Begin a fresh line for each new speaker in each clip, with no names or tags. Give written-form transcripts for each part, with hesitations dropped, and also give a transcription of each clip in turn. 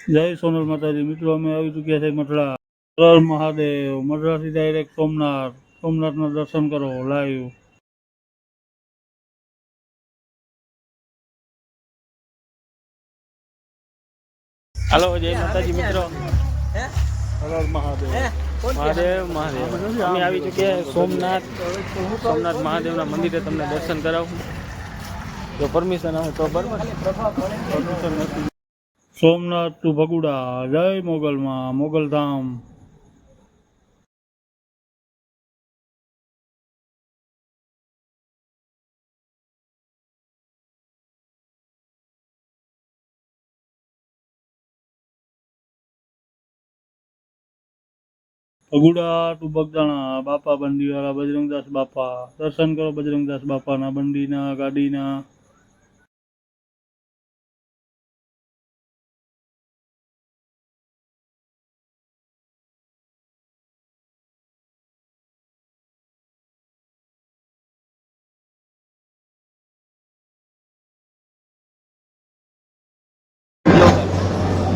જય સોનલ માતાજી મિત્રો, અમે આવી ચૂક્યા છે મઢડા. હર મહાદેવ. મઢડાથી ડાયરેક્ટ સોમનાથ. સોમનાથના દર્શન કરો લાઈવ. હાલો, જય માતાજી મિત્રો. હર મહાદેવ. મહાદેવ મહાદેવ. અમે આવી ચૂક્યા સોમનાથ. સોમનાથ મહાદેવના મંદિરે તમને દર્શન કરાવું. જો પરમિશન આવે તો બરાબર. પરમિશન નથી. સોમનાથ ટુ ભગુડા. જય મોગલમાં. મોગલધામ. ભગુડા ટુ બગદાણા. બાપા બંડીવાળા બજરંગદાસ બાપા. દર્શન કરો બજરંગદાસ બાપાના, બંડીના, ગાડીના.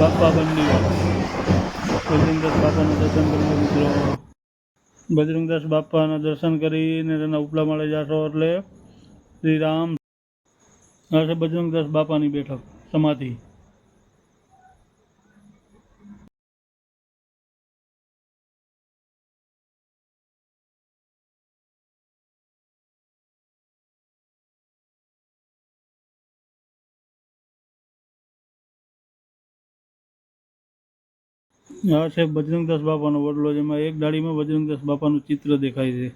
બાપા બંડીવાળા. બજરંગદાસ બાપાના દર્શન કરી મિત્રો. બજરંગદાસ બાપાના દર્શન કરીને તેના ઉપલા માળે જાશો એટલે શ્રી રામ. આ છે બજરંગદાસ બાપાની બેઠક, સમાધિ. આ છે બજરંગદાસ બાપાનો વડલો, જેમાં એક ડાળીમાં બજરંગદાસ બાપાનું ચિત્ર દેખાય છે.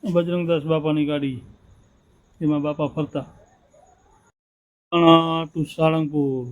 બજરંગદાસ બાપાની ગાડી, એમાં બાપા ફરતા. To Salangpur.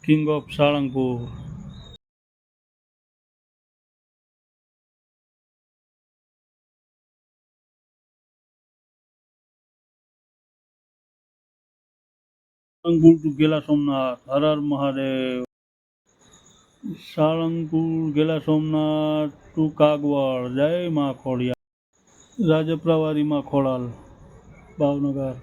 King of Salangpur. Salangpur to ગેલા સોમનાથ. હર હર મહાદેવ. સાળંગપુર ગેલા સોમનાથ ટુ કાગવડ. જય મા ખોડિયાર. રાજપરાવારી માં ખોડાલ, ભાવનગર.